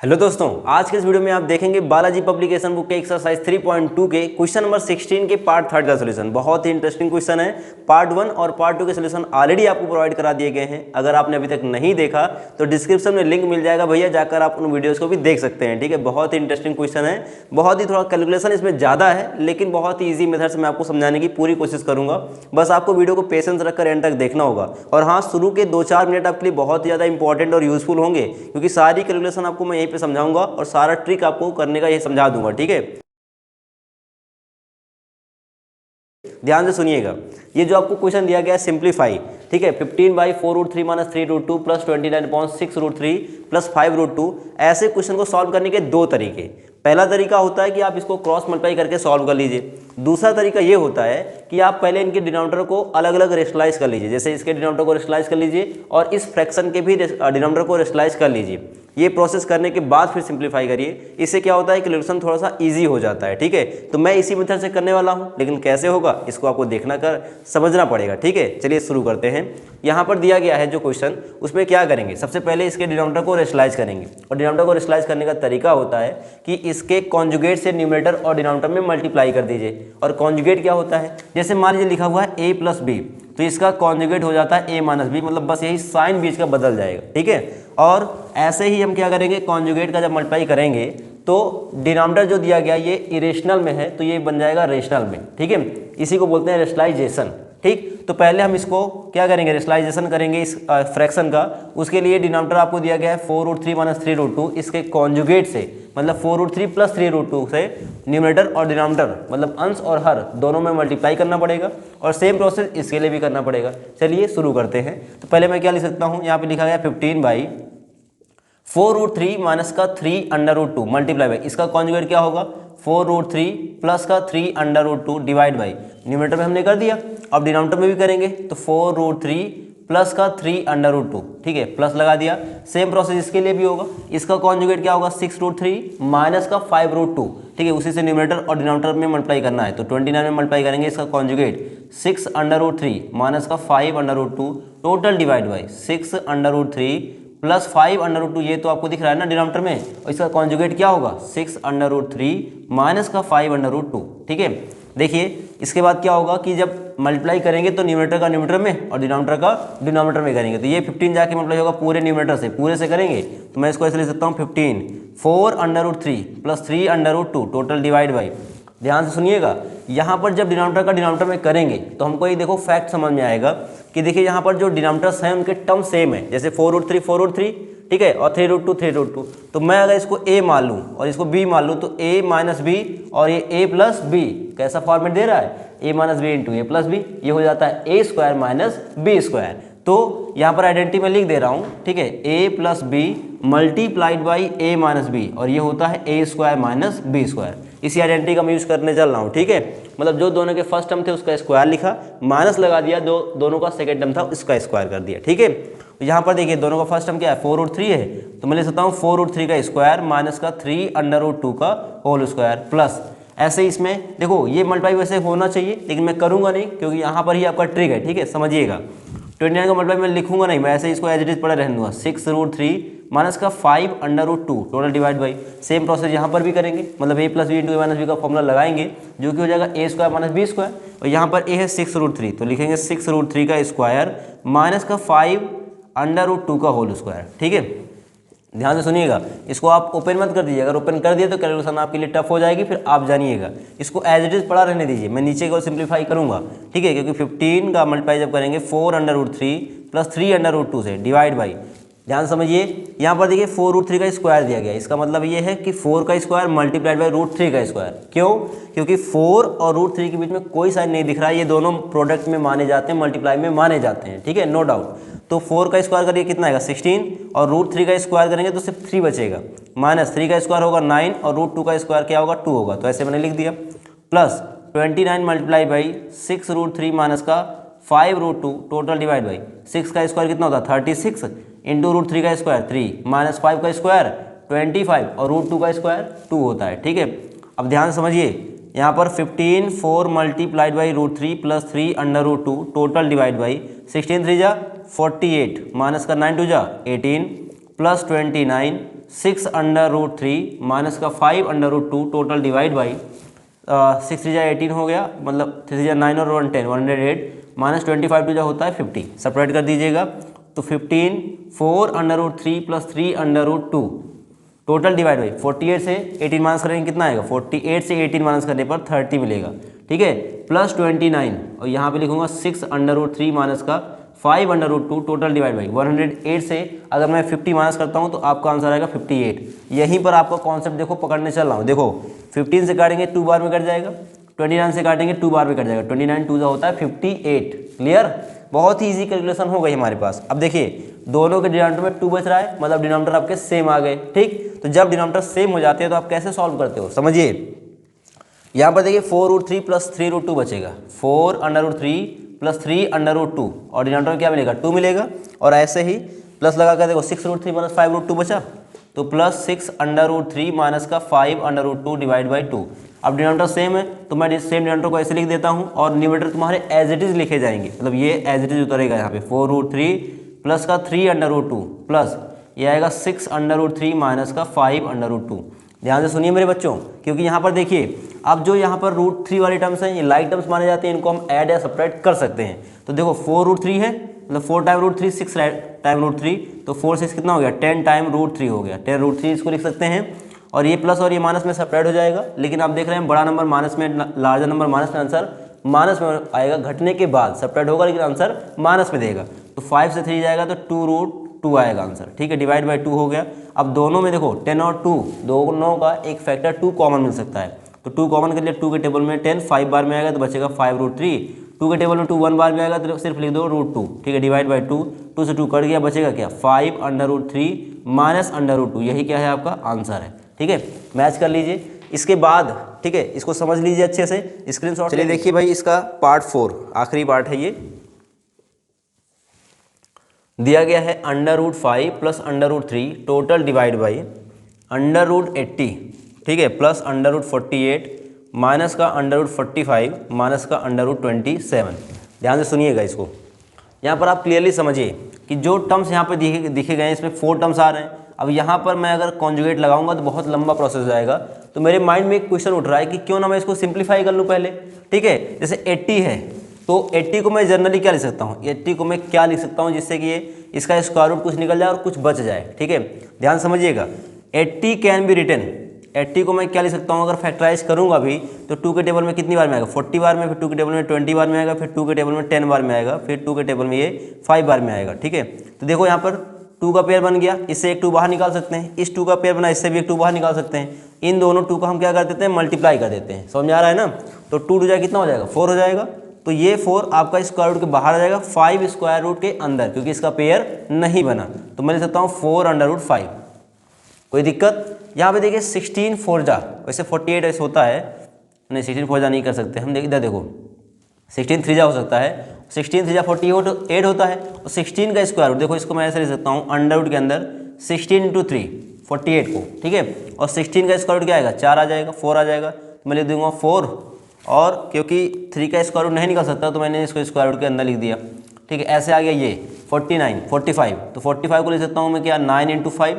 Hello दोस्तों, आज के इस वीडियो में आप देखेंगे बालाजी पब्लिकेशन बुक के एक्सरसाइज 3.2 के क्वेश्चन नंबर 16 के पार्ट थर्ड का सोल्यूशन। बहुत ही इंटरेस्टिंग क्वेश्चन है। पार्ट 1 और पार्ट 2 के सोल्यूशन ऑलरेडी आपको प्रोवाइड करा दिए गए हैं। अगर आपने अभी तक नहीं देखा तो डिस्क्रिप्शन में लिंक मिल जाएगा भैया, जाकर आप उन वीडियोज़ को भी देख सकते हैं। ठीक है, बहुत ही इंटरेस्टिंग क्वेश्चन है। बहुत ही थोड़ा कैलकुलेशन इसमें ज़्यादा है, लेकिन बहुत ही ईजी मेथड से मैं आपको समझाने की पूरी कोशिश करूँगा। बस आपको वीडियो को पेशेंस रखकर एंड तक देखना होगा। और हाँ, शुरू के 2-4 मिनट आपके लिए बहुत ही ज़्यादा इंपॉर्टेंट और यूजफुल होंगे, क्योंकि सारी कैलकुलेशन आपको मैं यहीं पे समझाऊंगा और सारा ट्रिक आपको करने का ये समझा दूंगा। ठीक है, ध्यान से सुनिएगा। ये जो आपको क्वेश्चन दिया गया है सिंप्लीफाई, ठीक है, 15/4√3 - 3√2 प्लस 29/6√3 प्लस 5√2। ऐसे क्वेश्चन को सॉल्व करने के दो तरीके। पहला तरीका होता है कि आप इसको क्रॉस मल्टीप्लाई करके सॉल्व कर लीजिए। दूसरा तरीका ये होता है कि आप पहले इनके डिनोमिनेटर को अलग अलग रेशनलाइज कर लीजिए। जैसे इसके डिनोमिनेटर को रेशनलाइज कर लीजिए और इस फ्रैक्शन के भी डिनोमिनेटर को रेशनलाइज कर लीजिए। ये प्रोसेस करने के बाद फिर सिंप्लीफाई करिए। इससे क्या होता है, कैलकुलेशन थोड़ा सा इजी हो जाता है। ठीक है, तो मैं इसी मेथड से करने वाला हूँ, लेकिन कैसे होगा इसको आपको देखना कर समझना पड़ेगा। ठीक है, चलिए शुरू करते हैं। यहाँ पर दिया गया है जो क्वेश्चन, उसमें क्या करेंगे, सबसे पहले इसके डिनोमिनेटर को रेशनलाइज करेंगे। और डिनोमिनेटर को रेशनलाइज करने का तरीका होता है कि इसके कॉन्जुगेट से न्यूमरेटर और डिनोमिनेटर में मल्टीप्लाई कर दीजिए। और कॉन्जुगेट क्या होता है, जैसे मान लीजिए लिखा हुआ है a + b, तो इसका कॉन्जुगेट हो जाता है a - b, मतलब बस यही साइन बीच का बदल जाएगा। ठीक है, और ऐसे ही हम क्या करेंगे, कॉन्जुगेट का जब मल्टीप्लाई करेंगे तो डिनोमिनेटर जो दिया गया ये इरेशनल में है, तो ये बन जाएगा रेशनल में। ठीक है, इसी को बोलते हैं रेशनलाइजेशन। ठीक, तो पहले हम इसको क्या करेंगे, रेशनलाइजेशन करेंगे इस फ्रैक्शन का। उसके लिए डिनोमिनेटर आपको दिया गया है 4√3 - 3√2, इसके कॉन्जुगेट से मतलब 4√3 + 3√2 से न्यूमरेटर और डिनोमिनेटर मतलब अंश और हर दोनों में मल्टीप्लाई करना पड़ेगा। और सेम प्रोसेस इसके लिए भी करना पड़ेगा। चलिए शुरू करते हैं। तो पहले मैं क्या लिख सकता हूँ, यहाँ पे लिखा गया 15/4√3 माइनस का 3√2 मल्टीप्लाई बाई, इसका कॉन्जुगेट क्या होगा, 4√3 प्लस का 3√2 डिवाइड बाई, न्यूमरेटर में हमने कर दिया। अब डिनोमिनेटर में भी करेंगे तो 4√3 प्लस का 3√2, ठीक है, प्लस लगा दिया। सेम प्रोसेस इसके लिए भी होगा। इसका कॉन्जुगेट क्या होगा, 6√3 माइनस का 5√2, ठीक है, उसी से न्यूमरेटर और डिनोमिनेटर में मल्टीप्लाई करना है। तो 29 में मल्टीप्लाई करेंगे, इसका कॉन्जुगेट 6√3 माइनस का 5√2 टोटल डिवाइड बाई 6√3 प्लस 5√2, ये तो आपको दिख रहा है ना डिनोमिनेटर में, और इसका कॉन्जुगेट क्या होगा 6√3 माइनस का 5√2। ठीक है, देखिए इसके बाद क्या होगा कि जब मल्टीप्लाई करेंगे तो न्यूमरेटर का न्यूमरेटर में और डिनोमिनेटर का डिनोमिनेटर में करेंगे, तो ये 15 जाके मल्टीप्लाई होगा पूरे न्यूमरेटर से, पूरे से करेंगे तो मैं इसको ऐसे लिख सकता हूँ 15 4√3 प्लस 3√2 टोटल डिवाइड बाई। ध्यान से सुनिएगा, यहाँ पर जब डिनोमिनेटर का डिनोमिनेटर में करेंगे तो हमको ये देखो फैक्ट समझ में आएगा कि देखिए यहाँ पर जो डिनोमिनेटर्स हैं उनके टर्म सेम है। जैसे 4√3 ठीक है, और 3√2 तो मैं अगर इसको a मान लूँ और इसको b मान लूँ तो a - b और ये a + b कैसा फॉर्मेट दे रहा है, a - b × a + b, ये हो जाता है a² - b²। तो यहाँ पर आइडेंटिटी में लिख दे रहा हूँ, ठीक है, a + b multiplied by a - b, और ये होता है a² - b²। इसी आइडेंटिटी का मैं यूज़ करने चल रहा हूँ। ठीक है, मतलब जो दोनों के फर्स्ट टर्म थे उसका स्क्वायर लिखा, माइनस लगा दिया, दोनों का सेकेंड टर्म था उसका स्क्वायर कर दिया। ठीक है, तो यहाँ पर देखिए दोनों का फर्स्ट टर्म क्या है 4√3 है, तो मैं लिख सकता हूँ 4√3 का स्क्वायर माइनस का 3√2 का होल स्क्वायर प्लस। ऐसे ही इसमें देखो ये मल्टीप्लाई वैसे होना चाहिए, लेकिन मैं करूँगा नहीं क्योंकि यहाँ पर ही आपका ट्रिक है। ठीक है, समझिएगा, 29 का मल्टीप्लाई मैं लिखूंगा नहीं, मैं ऐसे ही इसको एज इट इज पड़ा रहने दूंगा। 6√3 माइनस का 5√2 total divide by. Same process यहाँ पर भी करेंगे, मतलब a + b × a - b का फॉर्मूला लगाएंगे जो कि हो जाएगा a² - b²। और यहाँ पर a है 6√3, तो लिखेंगे 6√3 का स्क्वायर माइनस का 5√2 का होल स्क्वायर। ठीक है, ध्यान से सुनिएगा, इसको आप ओपन मत कर दीजिए, अगर ओपन कर दिए तो कैलकुलेशन आपके लिए टफ हो जाएगी, फिर आप जानिएगा। इसको एज इट इज पड़ा रहने दीजिए, मैं नीचे को सिंप्लीफाई करूंगा। ठीक है, क्योंकि 15 का मल्टीप्लाई जब करेंगे 4√3 प्लस 3√2 से डिवाइड बाई। ध्यान समझिए, यहाँ पर देखिए 4√3 का स्क्वायर दिया गया, इसका मतलब ये है कि 4 का स्क्वायर मल्टीप्लाइड बाई √3 का स्क्वायर। क्यों, क्योंकि 4 और √3 के बीच में कोई साइन नहीं दिख रहा है, ये दोनों प्रोडक्ट में माने जाते हैं, मल्टीप्लाई में माने जाते हैं। ठीक है, नो डाउट। तो 4 का स्क्वायर करिए कितना आएगा 16, और √3 का स्क्वायर करेंगे तो सिर्फ 3 बचेगा, माइनस 3 का स्क्वायर होगा 9 और √2 का स्क्वायर क्या होगा 2 होगा, तो ऐसे मैंने लिख दिया। प्लस 29 मल्टीप्लाई बाई 6√3 माइनस का 5√2 टोटल डिवाइड बाई 6 का स्क्वायर कितना होता है 36 इंटू √3 का स्क्वायर 3 माइनस 5 का स्क्वायर 25 और √2 का स्क्वायर 2 होता है। ठीक है, अब ध्यान समझिए, यहाँ पर 15 4 multiplied by √3 plus 3√2 total divide by 16 3 जा 48 माइनस का 9 2 जा 18 प्लस 29 6√3 माइनस का 5√2 टोटल डिवाइड बाई 6 3 18 हो गया, मतलब 3 3 9 और 1 10 108 माइनस 25 टू जो होता है 50, सेपरेट कर दीजिएगा। तो 15 4√3 प्लस 3√2 टोटल डिवाइड बाई 48 से 18 माइनस करेंगे कितना आएगा, 48 से 18 माइनस करने पर 30 मिलेगा, ठीक है, प्लस 29 और यहाँ पे लिखूंगा 6√3 माइनस का 5√2 टोटल डिवाइड बाई 108 से अगर मैं 50 माइनस करता हूँ तो आपका आंसर आएगा 58। यहीं पर आपका कॉन्सेप्ट देखो पकड़ने चल रहा हूँ। देखो 15 से काटेंगे 2 बार में कट जाएगा, 29 से काटेंगे 2 बार में कट जाएगा, 29 2 होता है 58। क्लियर, बहुत ही इजी कैलकुलेशन हो गई हमारे पास। अब देखिए दोनों के डिनोमिनेटर में 2 बच रहा है, मतलब डिनोमिनेटर आपके सेम आ गए, ठीक। तो जब डिनोमिनेटर सेम हो जाते हैं तो आप कैसे सॉल्व करते हो, समझिए। यहाँ पर देखिए 4√3 प्लस 3√2 बचेगा, 4√3 प्लस 3√2 और डिनोमिनेटर में क्या मिलेगा, 2 मिलेगा। और ऐसे ही प्लस लगा कर देखो 6√3 माइनस 5√2 बचा, तो प्लस 6√3 माइनस का 5√2 डिवाइड बाई 2। अब डिनोमिनेटर सेम है तो मैं सेम डिनोमिनेटर को ऐसे लिख देता हूँ और न्यूमरेटर तुम्हारे एज इट इज लिखे जाएंगे, मतलब ये एज इट इज उतरेगा यहाँ पे 4√3 प्लस का 3√2 प्लस ये आएगा 6√3 माइनस का 5√2। ध्यान से सुनिए मेरे बच्चों, क्योंकि यहाँ पर देखिए अब जो यहाँ पर √3 वाले टर्म्स हैं ये लाइक टर्म्स माने जाते हैं, इनको हम ऐड या सब्ट्रैक्ट कर सकते हैं। तो देखो 4√3 है, मतलब 4 टाइम √3 6 टाइम √3, तो 4 6 कितना हो गया, 10 टाइम √3 हो गया, 10√3 इसको लिख सकते हैं। और ये प्लस और ये माइनस में सेपरेट हो जाएगा, लेकिन आप देख रहे हैं बड़ा नंबर माइनस में, लार्जर नंबर माइनस में, आंसर माइनस में आएगा, घटने के बाद सेपरेट होगा लेकिन आंसर माइनस में देगा। तो 5 से 3 जाएगा तो 2√2 आएगा आंसर, ठीक है, डिवाइड बाई 2 हो गया। अब दोनों में देखो 10 और 2 दोनों का एक फैक्टर 2 कॉमन मिल सकता है, तो 2 कॉमन कर लिया, 2 के टेबल में 10 5 बार में आएगा तो बचेगा 5√3, 2 के टेबल में 2 1 बार में आएगा तो सिर्फ लिख दो √2, ठीक है, डिवाइड बाई 2, 2 से 2 कट गया, बचेगा क्या 5√3 माइनस √2, यही क्या है आपका आंसर है, ठीक है। मैच कर लीजिए इसके बाद, ठीक है, इसको समझ लीजिए अच्छे से, स्क्रीनशॉट चलिए देखिए भाई इसका पार्ट 4 आखिरी पार्ट है, ये दिया गया है √5 प्लस √3 टोटल डिवाइड बाई √80, ठीक है, प्लस √48 माइनस का √45 माइनस का √27। ध्यान से सुनिएगा इसको, यहाँ पर आप क्लियरली समझिए कि जो टर्म्स यहाँ पर दिखे गए हैं इसमें 4 टर्म्स आ रहे हैं। अब यहाँ पर मैं अगर कॉन्जुगेट लगाऊंगा तो बहुत लंबा प्रोसेस हो जाएगा, तो मेरे माइंड में एक क्वेश्चन उठ रहा है कि क्यों ना मैं इसको सिंप्लीफाई कर लूँ पहले, ठीक है। जैसे 80 है तो 80 को मैं जनरली क्या लिख सकता हूँ, 80 को मैं क्या लिख सकता हूँ जिससे कि ये इसका स्क्वायर रूट कुछ निकल जाए और कुछ बच जाए, ठीक है। ध्यान समझिएगा, 80 कैन बी रिटन, 80 को मैं क्या लिख सकता हूँ अगर फैक्टराइज करूँगा भी तो 2 के टेबल में कितनी बार में आएगा, 40 बार में, फिर 2 के टेबल में 20 बार में आएगा, फिर 2 के टेबल में 10 बार में आएगा, फिर 2 के टेबल में ये 5 बार में आएगा, ठीक है। तो देखो यहाँ पर 2 का पेयर बन गया, इससे एक 2 बाहर निकाल सकते हैं, इस 2 का पेयर बना, इससे भी एक 2 बाहर निकाल सकते हैं, इन दोनों 2 का हम क्या कर देते हैं, मल्टीप्लाई कर देते हैं, समझ आ रहा है ना। तो 2 टू जाए कितना हो जाएगा, 4 हो जाएगा, तो ये 4 आपका स्क्वायर रूट के बाहर आ जाएगा, 5 स्क्वायर रूट के अंदर, क्योंकि इसका पेयर नहीं बना, तो मैं लिख सकता हूँ 4√5। कोई दिक्कत, यहाँ पे देखिए 16 4 जा, वैसे 48 ऐसे होता है, नहीं 16 4 जा नहीं कर सकते हम, इधर देखो 16 3 जा हो सकता है, 16 3 जा 48 होता है, और 16 का स्क्वायर रूट देखो, इसको मैं ऐसे लिख सकता हूँ अंडर रूट के अंदर 16 × 3 48 को, ठीक है, और 16 का स्क्वायर रूट क्या आएगा, 4 आ जाएगा, 4 आ जाएगा, तो मैं लिख दूंगा 4, और क्योंकि 3 का स्क्वायर रूट नहीं निकल सकता तो मैंने इसको स्क्वायर रूट के अंदर लिख दिया, ठीक है। ऐसे आ गया ये 49 45, तो 45 को लिख सकता हूँ मैं क्या 9 × 5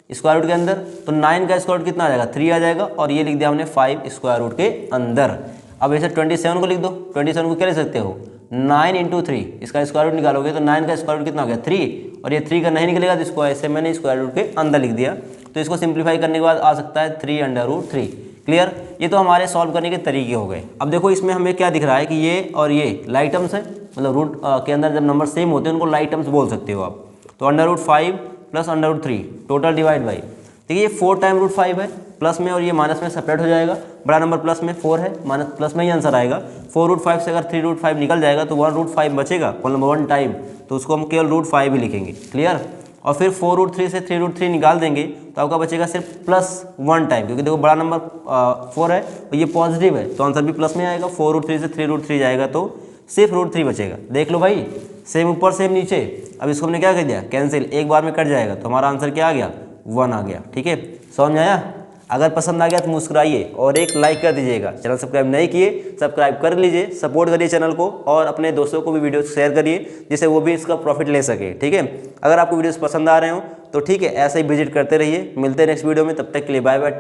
स्क्वायर रूट के अंदर, तो 9 का स्क्वायर रूट कितना आ जाएगा, 3 आ जाएगा, और ये लिख दिया हमने 5 स्क्वायर रूट के अंदर। अब ऐसे 27 को लिख दो, 27 को क्या लिख सकते हो 9 × 3, इसका स्क्वायर रूट निकालोगे तो 9 का स्क्वायर रूट कितना हो गया 3, और ये 3 का नहीं निकलेगा तो इसको ऐसे मैंने स्क्वायर रूट के अंदर लिख दिया, तो इसको सिंप्लीफाई करने के बाद आ सकता है 3√3। क्लियर, ये तो हमारे सॉल्व करने के तरीके हो गए। अब देखो इसमें हमें क्या दिख रहा है कि ये और ये लाइक टर्म्स है, मतलब रूट के अंदर जब नंबर सेम होते हैं उनको लाइक टर्म्स बोल सकते हो आप। तो √5 प्लस √3 टोटल डिवाइड बाई, देखिए ये 4 टाइम √5 है, प्लस में और ये माइनस में सेपरेट हो जाएगा, बड़ा नंबर प्लस में 4 है, माइनस प्लस में ही आंसर आएगा। 4√5 से अगर 3√5 निकल जाएगा तो 1√5 बचेगा, मतलब 1 टाइम, तो उसको हम केवल √5 ही लिखेंगे। क्लियर, और फिर 4√3 से 3√3 निकाल देंगे तो आपका बचेगा सिर्फ +1 टाइम, क्योंकि देखो बड़ा नंबर 4 है और ये पॉजिटिव है तो आंसर भी प्लस में आएगा। 4√3 से 3√3 जाएगा तो सिर्फ √3 बचेगा। देख लो भाई, सेम ऊपर सेम नीचे। अब इसको हमने क्या कर दिया, कैंसिल, एक बार में कट जाएगा तो हमारा आंसर क्या आ गया 1 आ गया। ठीक है, समझ में आया। अगर पसंद आ गया तो मुस्कुराइए और एक लाइक कर दीजिएगा। चैनल सब्सक्राइब नहीं किए सब्सक्राइब कर लीजिए, सपोर्ट करिए चैनल को और अपने दोस्तों को भी वीडियो शेयर करिए जिससे वो भी इसका प्रॉफिट ले सके। ठीक है, अगर आपको वीडियोस पसंद आ रहे हो तो ठीक है, ऐसे ही विजिट करते रहिए। मिलते हैं नेक्स्ट वीडियो में, तब तक के लिए बाय बाय।